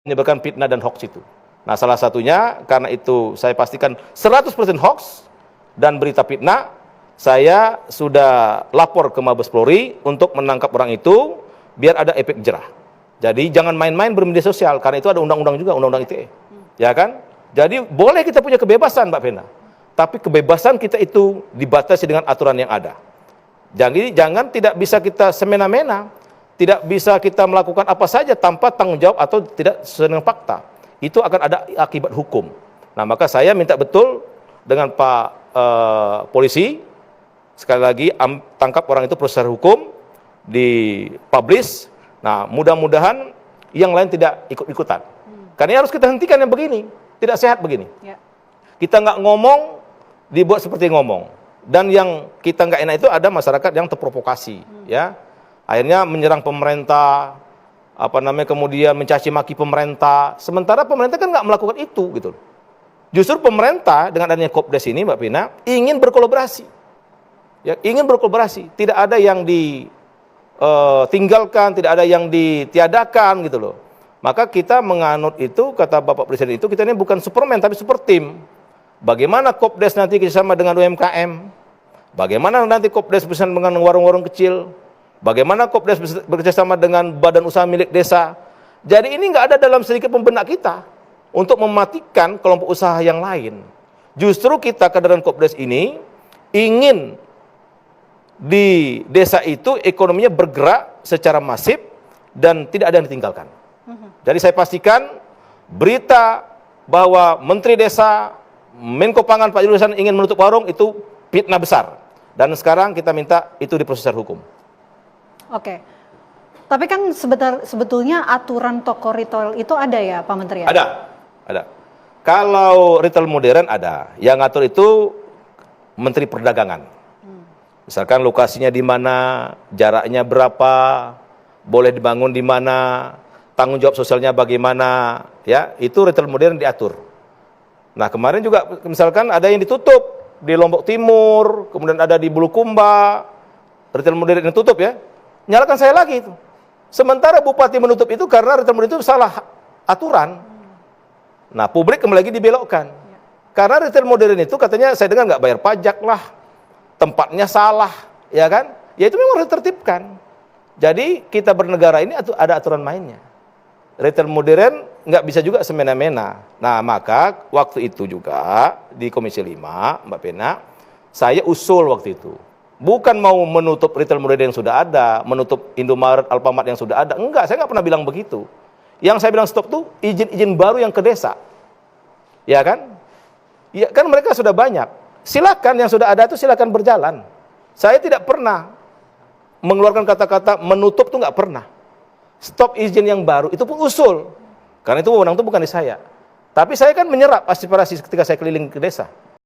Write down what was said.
menyebarkan fitnah dan hoax itu. Nah, salah satunya karena itu saya pastikan 100% hoax dan berita fitnah, saya sudah lapor ke Mabes Polri untuk menangkap orang itu biar ada efek jerah. Jadi jangan main-main bermedia sosial karena itu ada undang-undang juga, undang-undang ITE. Ya kan? Jadi boleh kita punya kebebasan, Mbak Vena. Tapi kebebasan kita itu dibatasi dengan aturan yang ada. Jadi jangan tidak bisa kita semena-mena, tidak bisa kita melakukan apa saja tanpa tanggung jawab atau tidak sesuai dengan fakta. Itu akan ada akibat hukum. Nah, maka saya minta betul dengan Pak polisi, sekali lagi tangkap orang itu proses hukum, dipublish. Nah, mudah-mudahan yang lain tidak ikut-ikutan. Karena harus kita hentikan yang begini, tidak sehat begini. Ya. Kita nggak ngomong, dibuat seperti ngomong. Dan yang kita nggak enak itu ada masyarakat yang terprovokasi, ya. Akhirnya menyerang pemerintah, kemudian mencaci maki pemerintah. Sementara pemerintah kan nggak melakukan itu, gitu. Justru pemerintah dengan adanya Kopdes ini, Mbak Vina, ingin berkolaborasi. Ya, ingin berkolaborasi. Tidak ada yang ditinggalkan, tidak ada yang ditiadakan, gitu loh. Maka kita menganut itu, kata Bapak Presiden itu, kita ini bukan Superman tapi super team. Bagaimana Kopdes nanti bersama dengan UMKM? Bagaimana nanti Kopdes bersama dengan warung-warung kecil? Bagaimana Kopdes bekerjasama dengan badan usaha milik desa? Jadi ini nggak ada dalam sedikit pembenak kita untuk mematikan kelompok usaha yang lain. Justru kita kaderan Kopdes ini ingin di desa itu ekonominya bergerak secara masif dan tidak ada yang ditinggalkan. Jadi saya pastikan berita bahwa Menteri Desa, Menko Pangan Pak Julius ingin menutup warung itu fitnah besar. Dan sekarang kita minta itu diproses secara hukum. Oke. Tapi kan sebetulnya aturan toko retail itu ada ya Pak Menteri? Ada. Kalau retail modern ada. Yang ngatur itu Menteri Perdagangan. Misalkan lokasinya di mana, jaraknya berapa, boleh dibangun di mana, tanggung jawab sosialnya bagaimana, ya, itu retail modern diatur. Nah, kemarin juga misalkan ada yang ditutup di Lombok Timur, kemudian ada di Bulukumba, retail modern yang tutup ya, nyalakan saya lagi itu. Sementara Bupati menutup itu karena retail modern itu salah aturan. Nah, publik kembali lagi dibelokkan. Karena retail modern itu katanya saya dengar nggak bayar pajak lah, tempatnya salah, ya kan? Ya itu memang harus ditertibkan. Jadi kita bernegara ini ada aturan mainnya. Retail modern nggak bisa juga semena-mena. Nah, maka waktu itu juga di Komisi 5, Mbak Pena, saya usul waktu itu. Bukan mau menutup retail modern yang sudah ada, menutup Indomaret, Alfamart yang sudah ada. Enggak, saya nggak pernah bilang begitu. Yang saya bilang stop tuh izin-izin baru yang ke desa. Ya kan? Ya kan mereka sudah banyak. Silakan yang sudah ada itu silakan berjalan. Saya tidak pernah mengeluarkan kata-kata menutup tuh nggak pernah. Stop izin yang baru, itu pun usul. Karena itu wewenang itu bukan di saya. Tapi saya kan menyerap aspirasi ketika saya keliling ke desa.